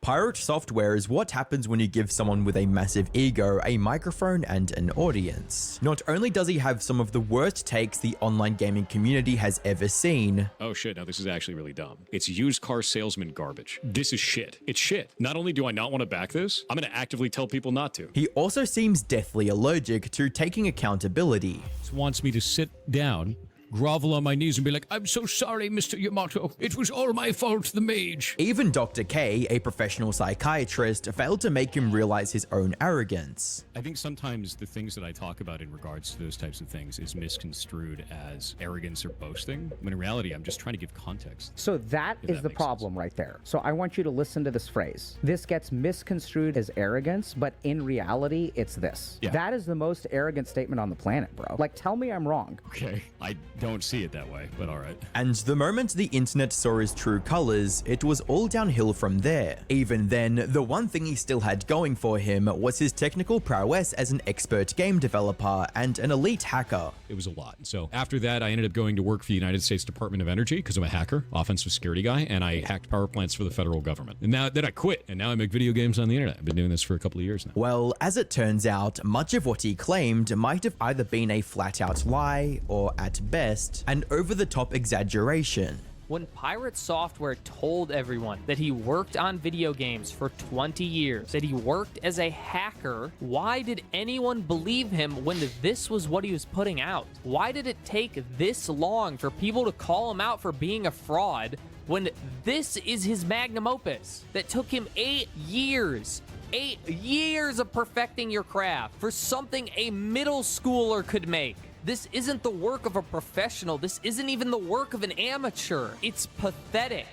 Pirate software is what happens when you give someone with a massive ego a microphone and an audience. Not only does he have some of the worst takes the online gaming community has ever seen. Oh shit, now this is actually really dumb. It's used car salesman garbage. This is shit. It's shit. Not only do I not want to back this, I'm gonna actively tell people not to. He also seems deathly allergic to taking accountability. Wants me to sit down, grovel on my knees and be like, I'm so sorry, Mr. Yamato. It was all my fault, the mage. Even Dr. K, a professional psychiatrist, failed to make him realize his own arrogance. I think sometimes the things that I talk about in regards to those types of things is misconstrued as arrogance or boasting, when in reality, I'm just trying to give context. So that is the problem right there. So I want you to listen to this phrase. This gets misconstrued as arrogance, but in reality, it's this. Yeah. That is the most arrogant statement on the planet, bro. Like, tell me I'm wrong. Okay, I don't see it that way, but all right. And the moment the internet saw his true colors, it was all downhill from there. Even then, the one thing he still had going for him was his technical prowess as an expert game developer and an elite hacker. It was a lot. So after that, I ended up going to work for the United States Department of Energy because I'm a hacker, offensive security guy, and I hacked power plants for the federal government. And then I quit, and now I make video games on the internet. I've been doing this for a couple of years now. Well, as it turns out, much of what he claimed might have either been a flat-out lie or, at best, an over-the-top exaggeration. When Pirate Software told everyone that he worked on video games for 20 years, that he worked as a hacker, why did anyone believe him when this was what he was putting out? Why did it take this long for people to call him out for being a fraud when this is his magnum opus that took him 8 years? 8 years of perfecting your craft for something a middle schooler could make. This isn't the work of a professional. This isn't even the work of an amateur. It's pathetic.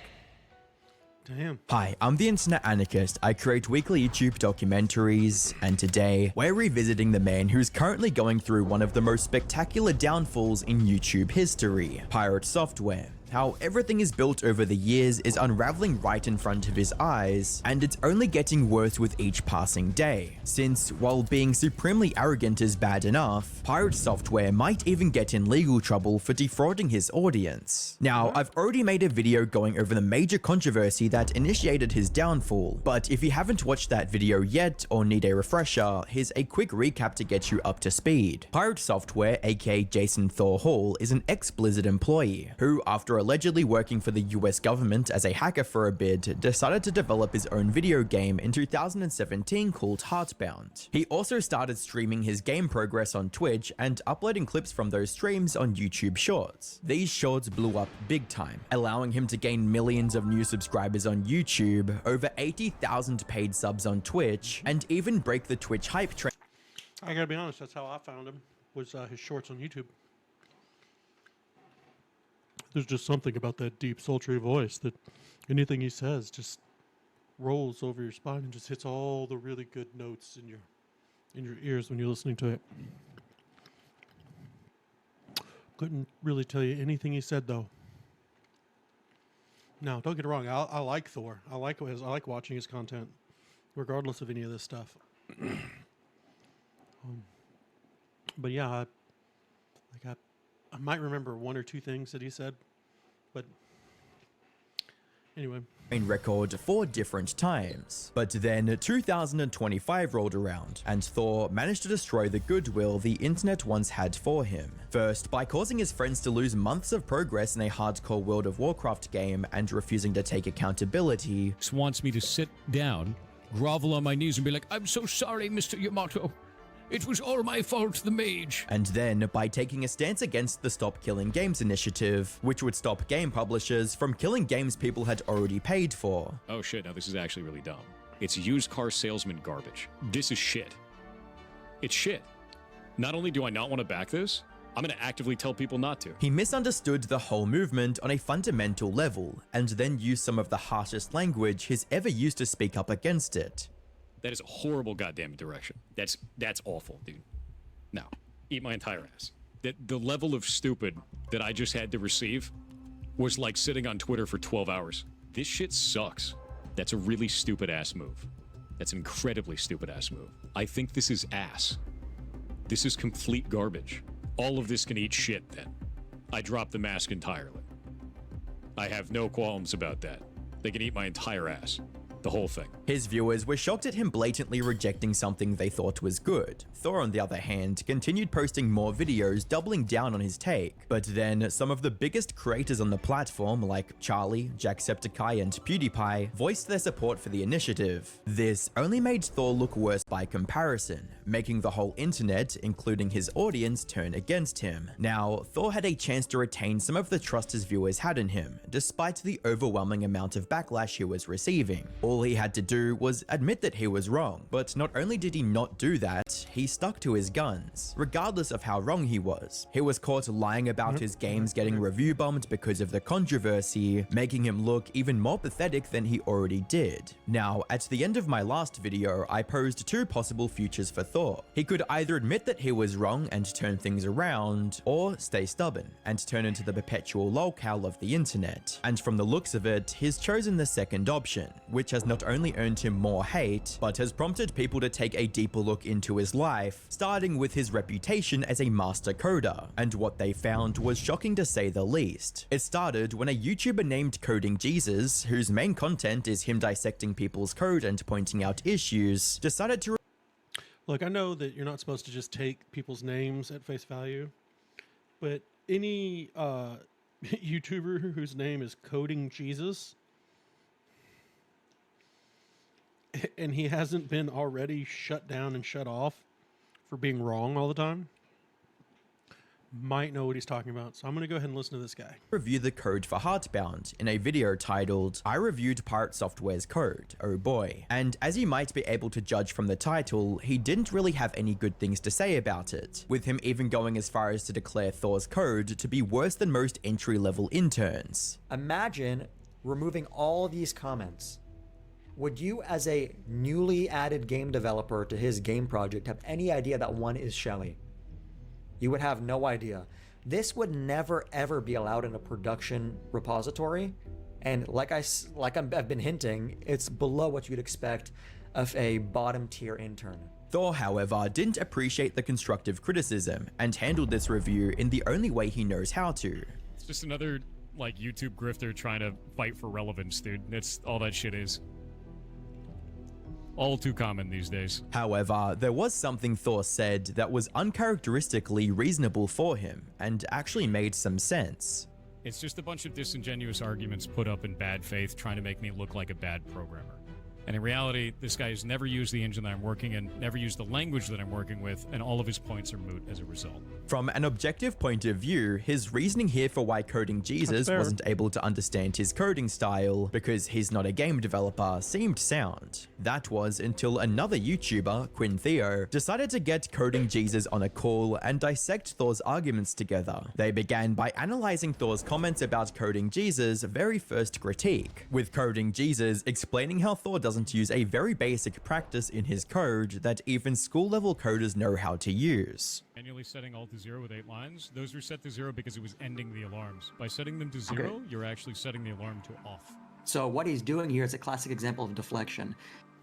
Damn. Hi, I'm the Internet Anarchist. I create weekly YouTube documentaries, and today we're revisiting the man who's currently going through one of the most spectacular downfalls in YouTube history, Pirate Software. How everything is built over the years is unraveling right in front of his eyes, and it's only getting worse with each passing day. Since, while being supremely arrogant is bad enough, Pirate Software might even get in legal trouble for defrauding his audience. Now, I've already made a video going over the major controversy that initiated his downfall, but if you haven't watched that video yet or need a refresher, here's a quick recap to get you up to speed. Pirate Software, aka Jason Thor Hall, is an ex-Blizzard employee who, after allegedly working for the US government as a hacker for a bit, decided to develop his own video game in 2017 called Heartbound. He also started streaming his game progress on Twitch and uploading clips from those streams on YouTube Shorts. These shorts blew up big time, allowing him to gain millions of new subscribers on YouTube, over 80,000 paid subs on Twitch, and even break the Twitch hype train. I gotta be honest, that's how I found him, was his shorts on YouTube. There's just something about that deep, sultry voice that anything he says just rolls over your spine and just hits all the really good notes in your ears when you're listening to it. Couldn't really tell you anything he said though. Now, don't get it wrong. I like Thor. I like watching his content, regardless of any of this stuff. But yeah, I might remember one or two things that he said, but anyway. Record 4 different times. But then 2025 rolled around, and Thor managed to destroy the goodwill the internet once had for him. First, by causing his friends to lose months of progress in a hardcore World of Warcraft game and refusing to take accountability. Wants me to sit down, grovel on my knees and be like, I'm so sorry, Mr. Yamato. It was all my fault, the mage. And then by taking a stance against the Stop Killing Games initiative, which would stop game publishers from killing games people had already paid for. Oh shit, now this is actually really dumb. It's used car salesman garbage. This is shit. It's shit. Not only do I not want to back this, I'm gonna actively tell people not to. He misunderstood the whole movement on a fundamental level, and then used some of the harshest language he's ever used to speak up against it. That is a horrible goddamn direction. That's awful, dude. No, eat my entire ass. The level of stupid that I just had to receive was like sitting on Twitter for 12 hours. This shit sucks. That's a really stupid ass move. That's an incredibly stupid ass move. I think this is ass. This is complete garbage. All of this can eat shit then. I dropped the mask entirely. I have no qualms about that. They can eat my entire ass. The whole thing. His viewers were shocked at him blatantly rejecting something they thought was good. Thor, on the other hand, continued posting more videos doubling down on his take. But then, some of the biggest creators on the platform, like Charlie, Jacksepticeye, and PewDiePie, voiced their support for the initiative. This only made Thor look worse by comparison, making the whole internet, including his audience, turn against him. Now, Thor had a chance to retain some of the trust his viewers had in him, despite the overwhelming amount of backlash he was receiving. All he had to do was admit that he was wrong, but not only did he not do that, he stuck to his guns, regardless of how wrong he was. He was caught lying about his games getting review bombed because of the controversy, making him look even more pathetic than he already did. Now, at the end of my last video, I posed two possible futures for Thor. He could either admit that he was wrong and turn things around, or stay stubborn and turn into the perpetual lolcow of the internet. And from the looks of it, he's chosen the second option, which has not only earned him more hate, but has prompted people to take a deeper look into his life, starting with his reputation as a master coder, and what they found was shocking to say the least. It started when a YouTuber named Coding Jesus, whose main content is him dissecting people's code and pointing out issues, decided to Look, I know that you're not supposed to just take people's names at face value, but any YouTuber whose name is Coding Jesus, and he hasn't been already shut down and shut off for being wrong all the time, might know what he's talking about. So I'm going to go ahead and listen to this guy. review the code for Heartbound in a video titled I Reviewed Pirate Software's Code, oh boy. And as you might be able to judge from the title, he didn't really have any good things to say about it, with him even going as far as to declare Thor's code to be worse than most entry-level interns. Imagine removing all these comments. Would you, as a newly added game developer to his game project, have any idea that one is Shelly? You would have no idea. This would never ever be allowed in a production repository, and I've been hinting, it's below what you'd expect of a bottom tier intern. Thor, however, didn't appreciate the constructive criticism and handled this review in the only way he knows how to. It's just another, like, YouTube grifter trying to fight for relevance, dude. That's all that shit is. All too common these days. However, there was something Thor said that was uncharacteristically reasonable for him and actually made some sense. It's just a bunch of disingenuous arguments put up in bad faith trying to make me look like a bad programmer. And in reality, this guy has never used the engine that I'm working in, never used the language that I'm working with, and all of his points are moot as a result. From an objective point of view, his reasoning here for why Coding Jesus wasn't able to understand his coding style because he's not a game developer seemed sound. That was until another YouTuber, Quinn Theo, decided to get Coding Jesus on a call and dissect Thor's arguments together. They began by analyzing Thor's comments about Coding Jesus' very first critique, with Coding Jesus explaining how Thor doesn't use a very basic practice in his code that even school-level coders know how to use. Manually setting all to 0 with 8 lines, those were set to 0 because it was ending the alarms. By setting them to 0, you're actually setting the alarm to off. So what he's doing here is a classic example of deflection.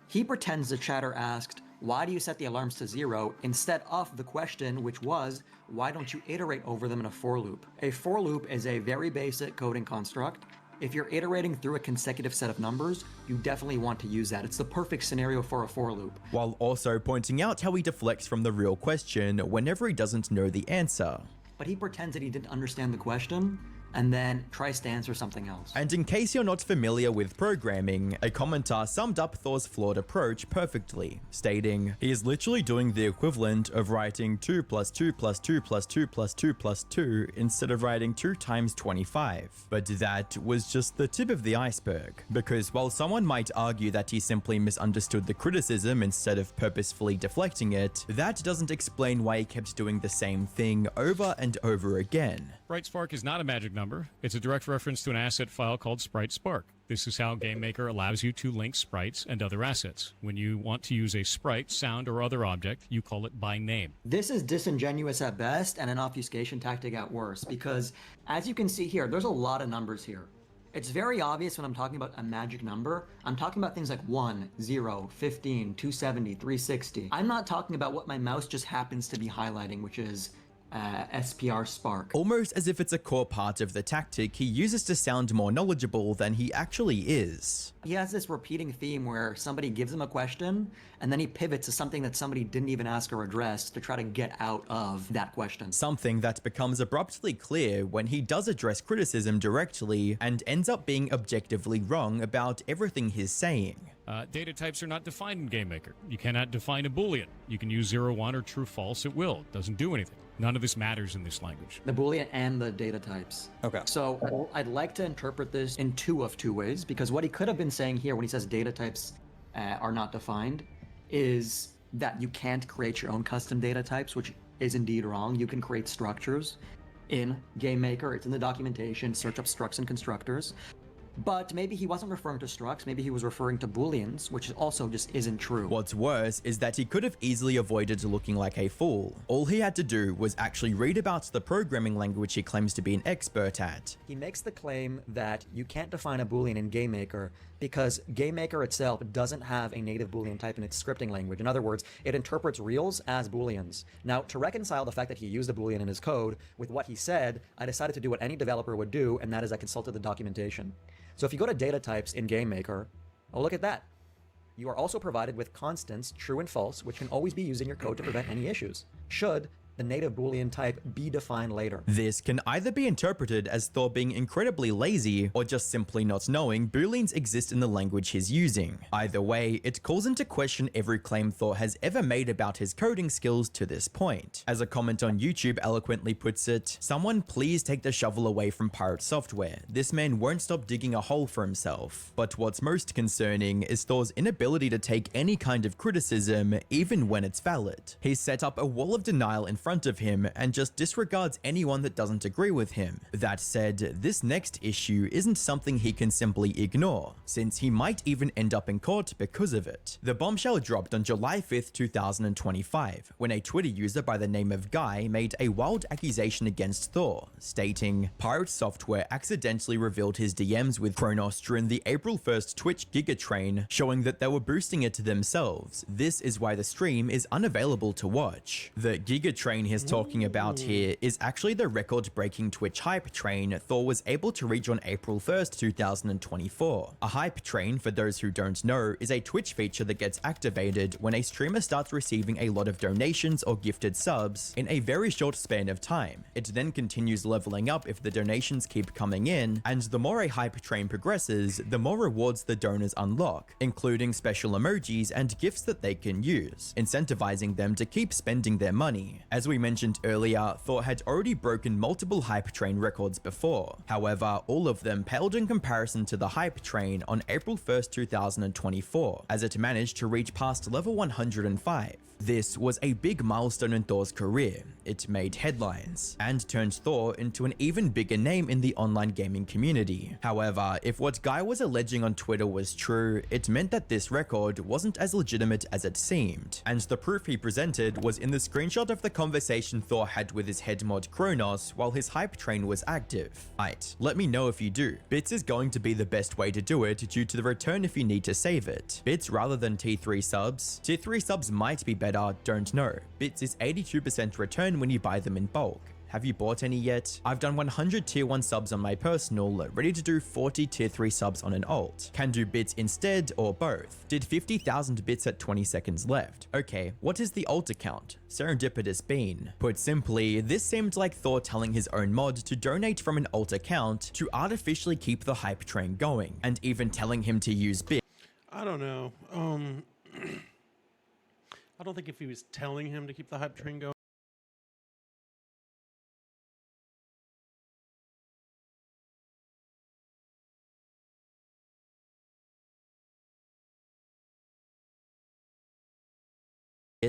He pretends the chatter asked, why do you set the alarms to 0, instead of the question, which was, why don't you iterate over them in a for loop? A for loop is a very basic coding construct. If you're iterating through a consecutive set of numbers, you definitely want to use that. It's the perfect scenario for a for loop. While also pointing out how he deflects from the real question whenever he doesn't know the answer. But he pretends that he didn't understand the question, and then tries to answer something else. And in case you're not familiar with programming, a commenter summed up Thor's flawed approach perfectly, stating, he is literally doing the equivalent of writing 2 plus 2 plus 2 plus 2 plus 2 plus 2 instead of writing 2 times 25. But that was just the tip of the iceberg, because while someone might argue that he simply misunderstood the criticism instead of purposefully deflecting it, that doesn't explain why he kept doing the same thing over and over again. SpriteSpark is not a magic number. It's a direct reference to an asset file called SpriteSpark. This is how GameMaker allows you to link sprites and other assets. When you want to use a sprite, sound, or other object, you call it by name. This is disingenuous at best and an obfuscation tactic at worst, because as you can see here, there's a lot of numbers here. It's very obvious when I'm talking about a magic number, I'm talking about things like 1, 0, 15, 270, 360. I'm not talking about what my mouse just happens to be highlighting, which is SPR Spark. Almost as if it's a core part of the tactic he uses to sound more knowledgeable than he actually is. He has this repeating theme where somebody gives him a question and then he pivots to something that somebody didn't even ask or address to try to get out of that question. Something that becomes abruptly clear when he does address criticism directly and ends up being objectively wrong about everything he's saying. Data types are not defined in GameMaker. You cannot define a Boolean. You can use 0, 1, or true, false at will. It doesn't do anything. None of this matters in this language. The Boolean and the data types. Okay. So I'd like to interpret this in two ways, because what he could have been saying here when he says data types are not defined is that you can't create your own custom data types, which is indeed wrong. You can create structures in GameMaker. It's in the documentation, search up structs and constructors. But maybe he wasn't referring to structs, maybe he was referring to booleans, which also just isn't true. What's worse is that he could have easily avoided looking like a fool. All he had to do was actually read about the programming language he claims to be an expert at. He makes the claim that you can't define a boolean in GameMaker because GameMaker itself doesn't have a native boolean type in its scripting language. In other words, it interprets reals as booleans. Now, to reconcile the fact that he used a boolean in his code with what he said, I decided to do what any developer would do, and that is I consulted the documentation. So if you go to data types in GameMaker, oh, look at that. You are also provided with constants, true and false, which can always be used in your code to prevent any issues. Should the native Boolean type be defined later. This can either be interpreted as Thor being incredibly lazy or just simply not knowing Booleans exist in the language he's using. Either way, it calls into question every claim Thor has ever made about his coding skills to this point. As a comment on YouTube eloquently puts it, "Someone please take the shovel away from Pirate Software. This man won't stop digging a hole for himself." But what's most concerning is Thor's inability to take any kind of criticism, even when it's valid. He's set up a wall of denial in front of him and just disregards anyone that doesn't agree with him. That said, this next issue isn't something he can simply ignore, since he might even end up in court because of it. The bombshell dropped on July 5th, 2025, when a Twitter user by the name of Guy made a wild accusation against Thor, stating, "Pirate Software accidentally revealed his DMs with Kronos during the April 1st Twitch Giga Train, showing that they were boosting it themselves. This is why the stream is unavailable to watch." The Giga Train he's talking about here is actually the record-breaking Twitch hype train Thor was able to reach on April 1st, 2024. A hype train, for those who don't know, is a Twitch feature that gets activated when a streamer starts receiving a lot of donations or gifted subs in a very short span of time. It then continues leveling up if the donations keep coming in, and the more a hype train progresses, the more rewards the donors unlock, including special emojis and gifts that they can use, incentivizing them to keep spending their money. As we mentioned earlier, Thor had already broken multiple hype train records before. However, all of them paled in comparison to the hype train on April 1st, 2024, as it managed to reach past level 105. This was a big milestone in Thor's career. It made headlines, and turned Thor into an even bigger name in the online gaming community. However, if what Guy was alleging on Twitter was true, it meant that this record wasn't as legitimate as it seemed, and the proof he presented was in the screenshot of the conversation Thor had with his head mod Kronos while his hype train was active. Right, let me know if you do. Bits is going to be the best way to do it due to the return if you need to save it. Bits rather than T3 subs. Tier 3 subs might be better, don't know. Bits is 82% return when you buy them in bulk. Have you bought any yet? I've done 100 tier 1 subs on my personal, ready to do 40 tier 3 subs on an alt. Can do bits instead or both. Did 50,000 bits at 20 seconds left. Okay, what is the alt account? Serendipitous Bean. Put simply, this seemed like Thor telling his own mod to donate from an alt account to artificially keep the hype train going, and even telling him to use bits. I don't know. I don't think if he was telling him to keep the hype train going.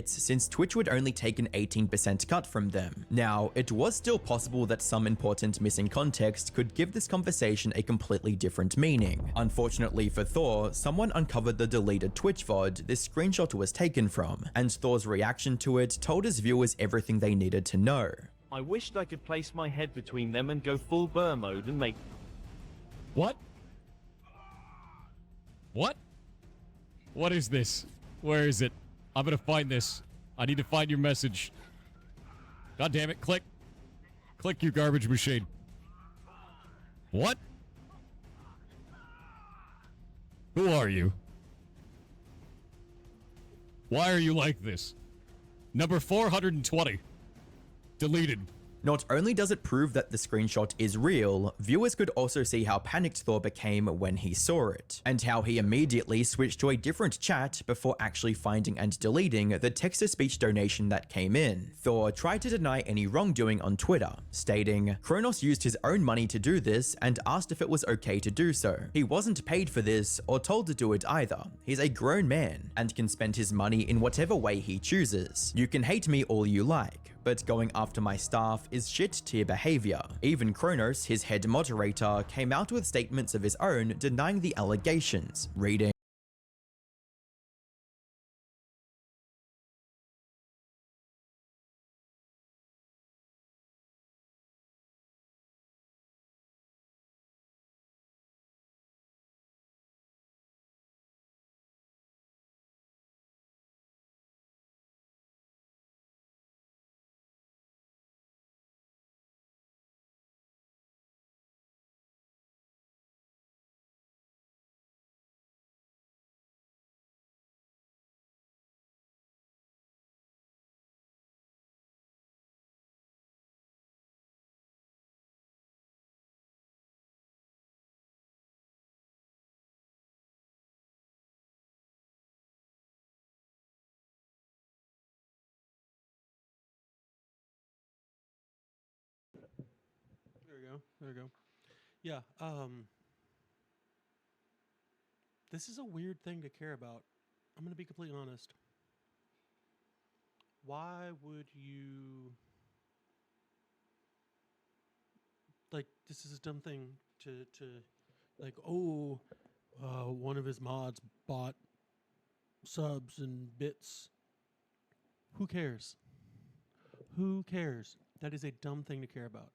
Since Twitch would only take an 18% cut from them. Now, it was still possible that some important missing context could give this conversation a completely different meaning. Unfortunately for Thor, someone uncovered the deleted Twitch VOD this screenshot was taken from, and Thor's reaction to it told his viewers everything they needed to know. I wished I could place my head between them and go full burr mode and make... What? What? What is this? Where is it? I'm gonna find this. I need to find your message. God damn it, click. Click, you garbage machine. What? Who are you? Why are you like this? Number 420. Deleted. Not only does it prove that the screenshot is real, viewers could also see how panicked Thor became when he saw it, and how he immediately switched to a different chat before actually finding and deleting the text-to-speech donation that came in. Thor tried to deny any wrongdoing on Twitter, stating, "Kronos used his own money to do this and asked if it was okay to do so. He wasn't paid for this or told to do it either. He's a grown man and can spend his money in whatever way he chooses. You can hate me all you like, but going after my staff is shit tier behavior." Even Kronos, his head moderator, came out with statements of his own denying the allegations, reading, There we go. Yeah, this is a weird thing to care about. I'm going to be completely honest. Why would you... Like, this is a dumb thing to like, oh, one of his mods bought subs and bits. Who cares? Who cares? That is a dumb thing to care about.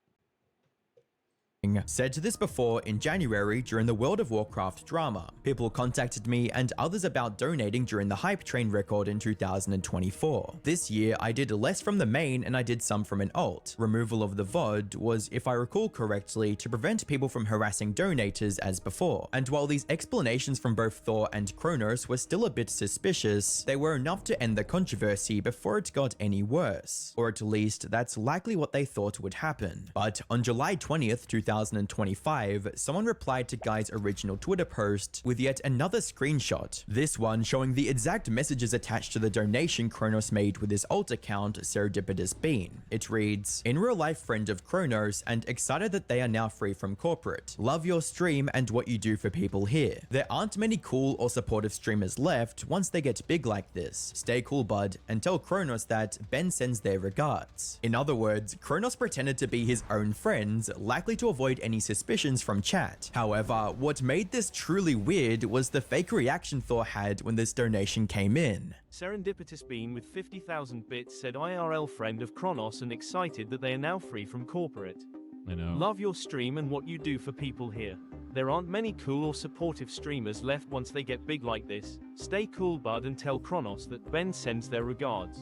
said this before in January during the World of Warcraft drama. People contacted me and others about donating during the Hype Train record in 2024. This year, I did less from the main and I did some from an alt. Removal of the VOD was, if I recall correctly, to prevent people from harassing donators as before. And while these explanations from both Thor and Kronos were still a bit suspicious, they were enough to end the controversy before it got any worse. Or at least, that's likely what they thought would happen. But on July 20th, 2025, someone replied to Guy's original Twitter post with yet another screenshot, this one showing the exact messages attached to the donation Kronos made with his alt account, Serendipitous Bean. It reads, "In real life friend of Kronos and excited that they are now free from corporate. Love your stream and what you do for people here. There aren't many cool or supportive streamers left once they get big like this. Stay cool, bud, and tell Kronos that Ben sends their regards." In other words, Kronos pretended to be his own friends, likely to avoid any suspicions from chat. However, what made this truly weird was the fake reaction Thor had when this donation came in. Serendipitous Bean with 50,000 bits said IRL friend of Kronos and excited that they are now free from corporate. I know. Love your stream and what you do for people here. There aren't many cool or supportive streamers left once they get big like this. Stay cool, bud, and tell Kronos that Ben sends their regards.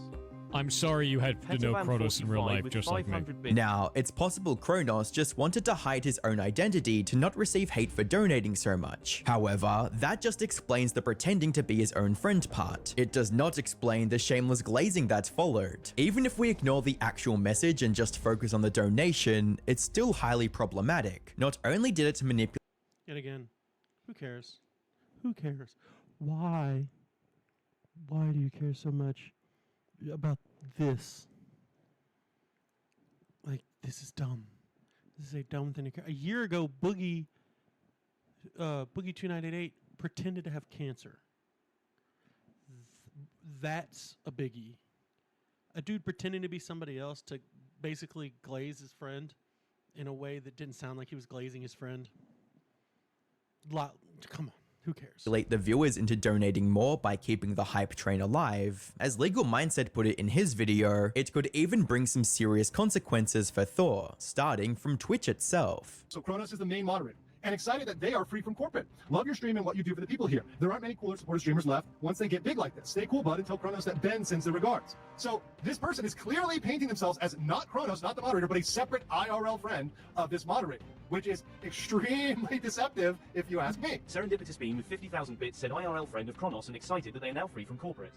I'm sorry you had to know Kronos in real life, just like me. Now, it's possible Kronos just wanted to hide his own identity to not receive hate for donating so much. However, that just explains the pretending to be his own friend part. It does not explain the shameless glazing that followed. Even if we ignore the actual message and just focus on the donation, it's still highly problematic. Not only did it manipulate Yet again, who cares? Who cares? Why? Why do you care so much about this? Like, this is dumb. This is a dumb thing to care. A year ago, Boogie 2988 pretended to have cancer. That's a biggie. A dude pretending to be somebody else to basically glaze his friend in a way that didn't sound like he was glazing his friend. Come on. Who cares? The viewers into donating more by keeping the hype train alive. As Legal Mindset put it in his video, it could even bring some serious consequences for Thor, starting from Twitch itself. So Kronos is the main moderator. and excited that they are free from corporate. Love your stream and what you do for the people here. There aren't many cooler supportive streamers left once they get big like this. Stay cool, bud, and tell Kronos that Ben sends their regards. So this person is clearly painting themselves as not Kronos, not the moderator, but a separate IRL friend of this moderator, which is extremely deceptive if you ask me. Serendipitous Bean with 50,000 bits said IRL friend of Kronos and excited that they are now free from corporate.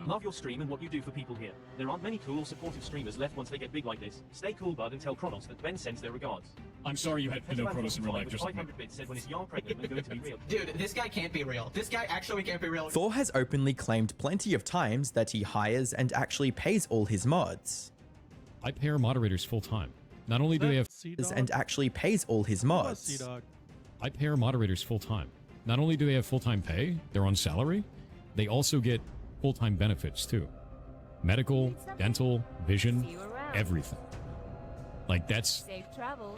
Love your stream and what you do for people here. There aren't many cool or supportive streamers left once they get big like this. Stay cool, bud, and tell Kronos that Ben sends their regards. I'm sorry you had to know Kronos in real life. Just 500 bits said when is Yarn pregnant and going to be real. Dude, this guy can't be real. This guy actually can't be real. Thor has openly claimed plenty of times that he hires and actually pays all his mods. I pay our moderators full time. Not only do they have And actually pays all his mods. Sea-Dog. I pay our moderators full time. Not only do they have full-time pay, they're on salary, they also get full-time benefits too. Medical, dental, vision, everything. Like that's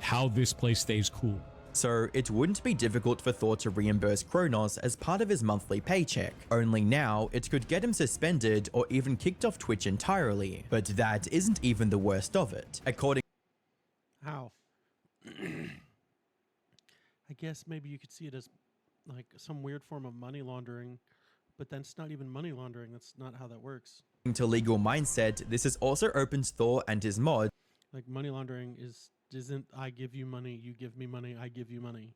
how this place stays cool. So it wouldn't be difficult for Thor to reimburse Kronos as part of his monthly paycheck. Only now, it could get him suspended or even kicked off Twitch entirely. But that isn't even the worst of it. According How? I guess maybe you could see it as like some weird form of money laundering, but that's not even money laundering. That's not how that works. to Legal Mindset, this has also opened Thor and his mods Like money laundering isn't I give you money, you give me money, I give you money.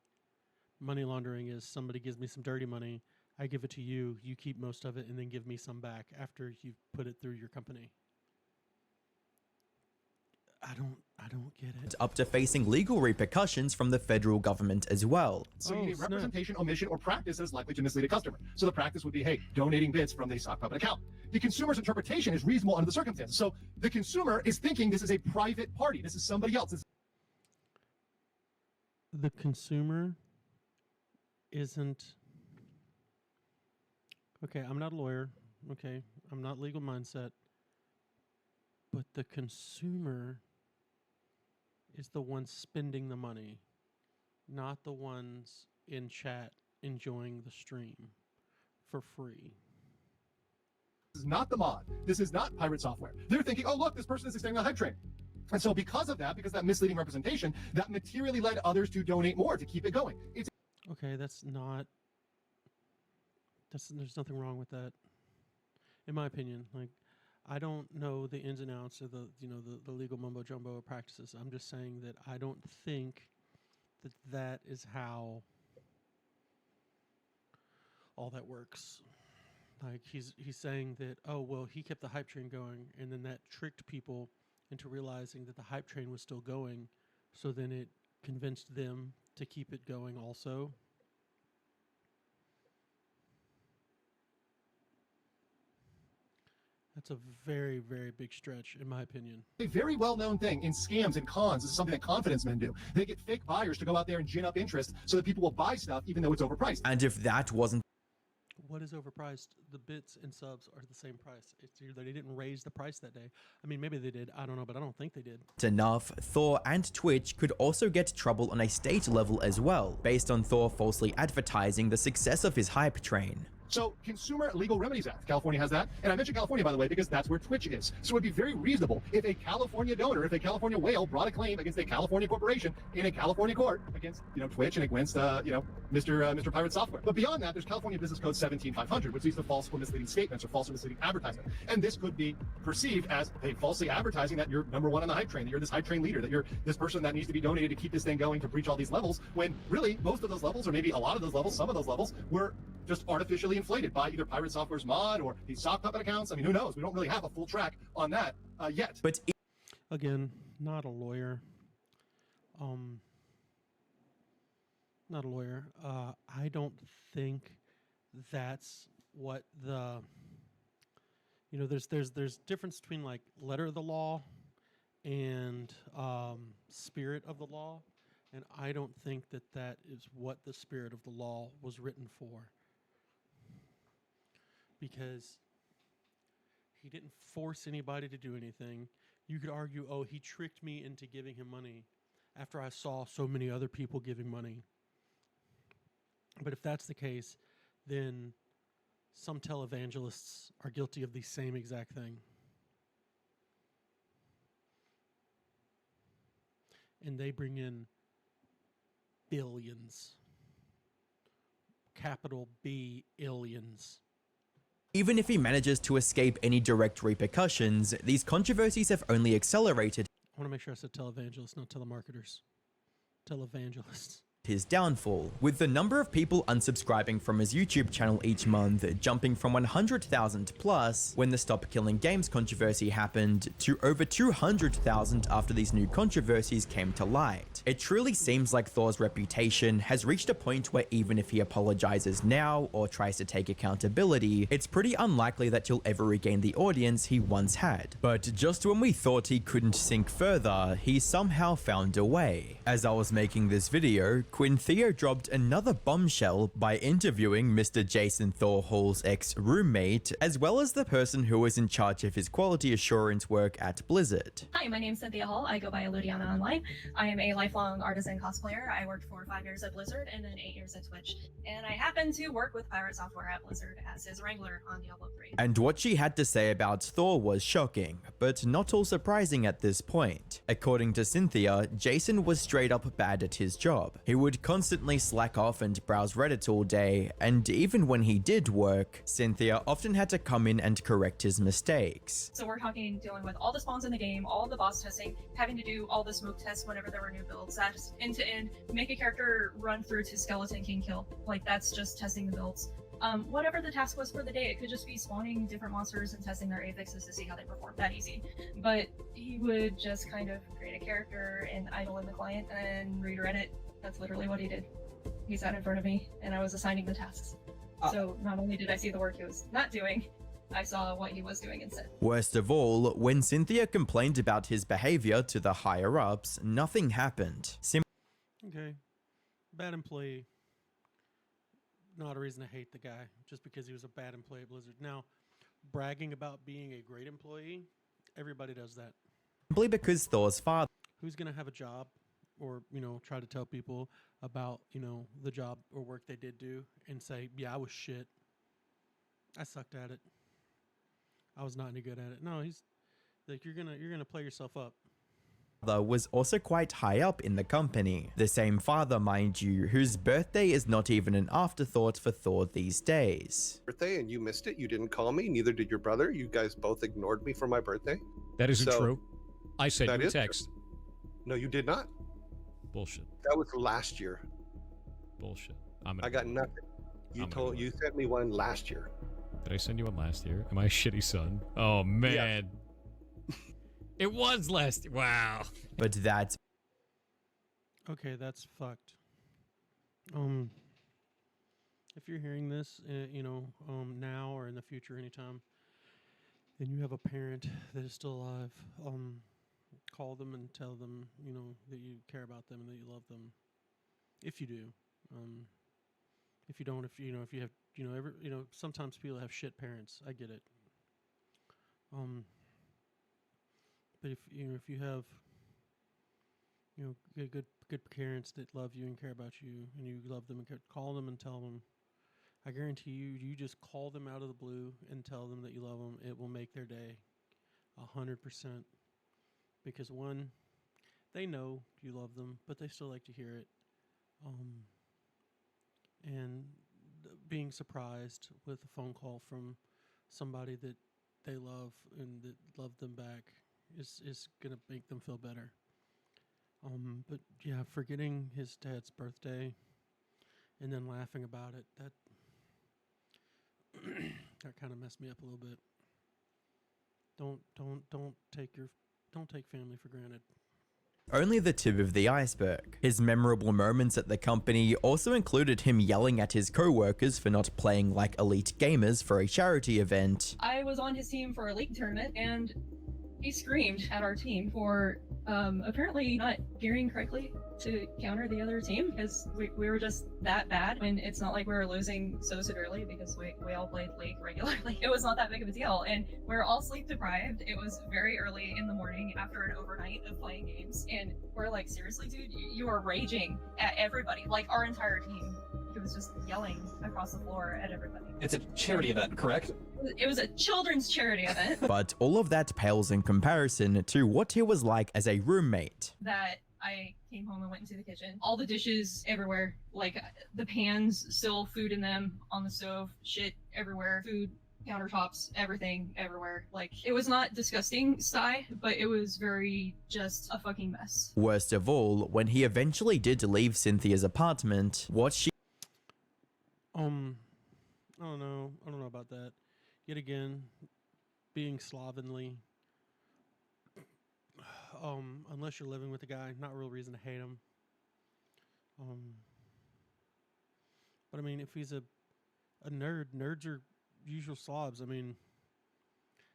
Money laundering is somebody gives me some dirty money, I give it to you, you keep most of it, and then give me some back after you've put it through your company. I don't get it. up to facing legal repercussions from the federal government as well. So you need snap. representation, omission, or practice that is likely to mislead a customer. So the practice would be, hey, donating bits from the sock puppet account. The consumer's interpretation is reasonable under the circumstances. So the consumer is thinking this is a private party. This is somebody else. The consumer isn't... Okay, I'm not a lawyer. Okay, I'm not Legal Mindset. But the consumer is the one spending the money, not the ones in chat enjoying the stream for free. This is not the mod. This is not pirate software. They're thinking, oh, look, this person is extending the hype train. And so because of that, because that misleading representation, that materially led others to donate more to keep it going. It's Okay, there's nothing wrong with that, in my opinion. Like, I don't know the ins and outs of the legal mumbo jumbo practices. I'm just saying that I don't think that is how all that works. Like he's saying that, oh well, he kept the hype train going, and then that tricked people into realizing that the hype train was still going, so then it convinced them to keep it going also. That's a very, very big stretch, in my opinion. a very well-known thing in scams and cons. This is something that confidence men do. They get fake buyers to go out there and gin up interest so that people will buy stuff even though it's overpriced. And if that wasn't What is overpriced? The bits and subs are the same price. It's either they didn't raise the price that day. I mean, maybe they did. I don't know, but I don't think they did. enough, Thor and Twitch could also get trouble on a state level as well, based on Thor falsely advertising the success of his hype train. So Consumer Legal Remedies Act, California has that. And I mentioned California, by the way, because that's where Twitch is. So it'd be very reasonable if a California donor, if a California whale brought a claim against a California corporation in a California court against, Twitch and against, Mr. Pirate Software. But beyond that, there's California Business Code 17500, which leads to false or misleading statements or false or misleading advertisement. And this could be perceived as, hey, falsely advertising that you're number one on the hype train, that you're this hype train leader, that you're this person that needs to be donated to keep this thing going to breach all these levels, when really most of those levels, or maybe a lot of those levels, some of those levels, were just artificially inflated by either Pirate Software's mod or these sock puppet accounts. I mean, who knows? We don't really have a full track on that yet. But Again, not a lawyer. Not a lawyer. I don't think that's what the... there's difference between like letter of the law and spirit of the law. And I don't think that is what the spirit of the law was written for. Because he didn't force anybody to do anything. You could argue, oh, he tricked me into giving him money after I saw so many other people giving money. But if that's the case, then some televangelists are guilty of the same exact thing. And they bring in billions. Capital B illions. Even if he manages to escape any direct repercussions, these controversies have only accelerated I want to make sure I said televangelists, not telemarketers. Televangelists. his downfall, with the number of people unsubscribing from his YouTube channel each month jumping from 100,000 plus when the Stop Killing Games controversy happened to over 200,000 after these new controversies came to light. It truly seems like Thor's reputation has reached a point where even if he apologizes now or tries to take accountability, it's pretty unlikely that he'll ever regain the audience he once had. But just when we thought he couldn't sink further, he somehow found a way. As I was making this video, Quintheo dropped another bombshell by interviewing Mr. Jason Thor Hall's ex-roommate, as well as the person who was in charge of his quality assurance work at Blizzard. Hi, my name's Cynthia Hall. I go by Ludiana online. I am a lifelong artisan cosplayer. I worked for 5 years at Blizzard and then 8 years at Twitch. And I happen to work with Pirate Software at Blizzard as his wrangler on Diablo 3. And what she had to say about Thor was shocking, but not all surprising at this point. According to Cynthia, Jason was straight up bad at his job. He would constantly slack off and browse Reddit all day, and even when he did work, Cynthia often had to come in and correct his mistakes. So we're talking dealing with all the spawns in the game, all the boss testing, having to do all the smoke tests whenever there were new builds. That's end to end, make a character run through to Skeleton King kill. Like that's just testing the builds. Whatever the task was for the day, it could just be spawning different monsters and testing their affixes to see how they perform. That easy. But he would just kind of create a character and idle in the client and read Reddit. That's literally what he did. He sat in front of me and I was assigning the tasks. So not only did I see the work he was not doing, I saw what he was doing instead. Worst of all, when Cynthia complained about his behavior to the higher-ups, nothing happened. Okay. Bad employee. Not a reason to hate the guy just because he was a bad employee at Blizzard. Now, bragging about being a great employee, everybody does that. Simply because Thor's father Who's going to have a job or, you know, try to tell people about, you know, the job or work they did do and say, yeah, I was shit. I sucked at it. I was not any good at it. No, he's like, you're gonna play yourself up. was also quite high up in the company. The same father, mind you, whose birthday is not even an afterthought for Thor these days. Birthday and you missed it. You didn't call me. Neither did your brother. You guys both ignored me for my birthday. That isn't So- true. I sent That you a is true. text. No, you did not. Bullshit. That was last year. Bullshit. I got nothing. You sent me one last year. Did I send you one last year? Am I a shitty son? Oh man. It was last year. Wow. But that's Okay, that's fucked. If you're hearing this, you know, now or in the future, anytime, and you have a parent that is still alive, call them and tell them, you know, that you care about them and that you love them. If you do, if you don't, if you have, sometimes people have shit parents. I get it. But if you have, good parents that love you and care about you, and you love them and call them and tell them. I guarantee you just call them out of the blue and tell them that you love them. It will make their day 100%. Because one, they know you love them, but they still like to hear it. And being surprised with a phone call from somebody that they love and that loved them back is gonna make them feel better. But yeah, forgetting his dad's birthday and then laughing about it, that that kind of messed me up a little bit. Don't take family for granted. only the tip of the iceberg. His memorable moments at the company also included him yelling at his co-workers for not playing like elite gamers for a charity event. I was on his team for a league tournament, and he screamed at our team for apparently not gearing correctly to counter the other team, because we were just that bad. And it's not like we were losing so severely because we all played League regularly. It was not that big of a deal, and we're all sleep deprived. It was very early in the morning after an overnight of playing games, and we're like, seriously, dude, you are raging at everybody, like our entire team. He was just yelling across the floor at everybody. It's a charity event, correct? It was a children's charity event. But all of that pales in comparison to what he was like as a roommate. That I came home and went into the kitchen. All the dishes everywhere, like the pans, still food in them on the stove, shit everywhere, food, countertops, everything everywhere. Like, it was not disgusting, Sty, but it was very just a fucking mess. Worst of all, when he eventually did leave Cynthia's apartment, what she I don't know about that. Yet again, being slovenly. Unless you're living with the guy, not a real reason to hate him. But I mean, if he's a nerd, nerds are usual slobs. I mean,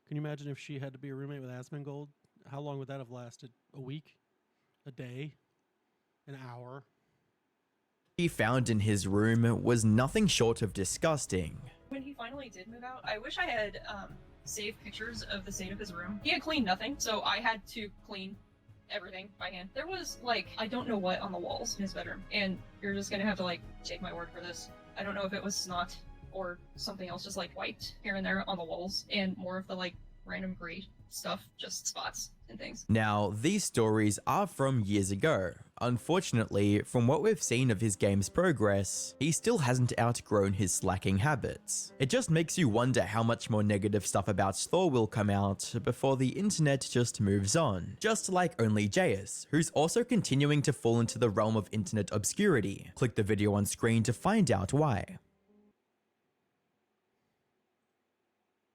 can you imagine if she had to be a roommate with Asmongold? How long would that have lasted? A week? A day? An hour? found in his room was nothing short of disgusting. When he finally did move out, I wish I had saved pictures of the state of his room. He had cleaned nothing, so I had to clean everything by hand. There was, like, I don't know what on the walls in his bedroom, and you're just gonna have to, like, take my word for this. I don't know if it was snot or something else, just, like, white here and there on the walls, and more of the, like, random gray stuff, just spots and things. Now, these stories are from years ago. Unfortunately, from what we've seen of his game's progress, he still hasn't outgrown his slacking habits. It just makes you wonder how much more negative stuff about Thor will come out before the internet just moves on. Just like OnlyJS, who's also continuing to fall into the realm of internet obscurity. Click the video on screen to find out why.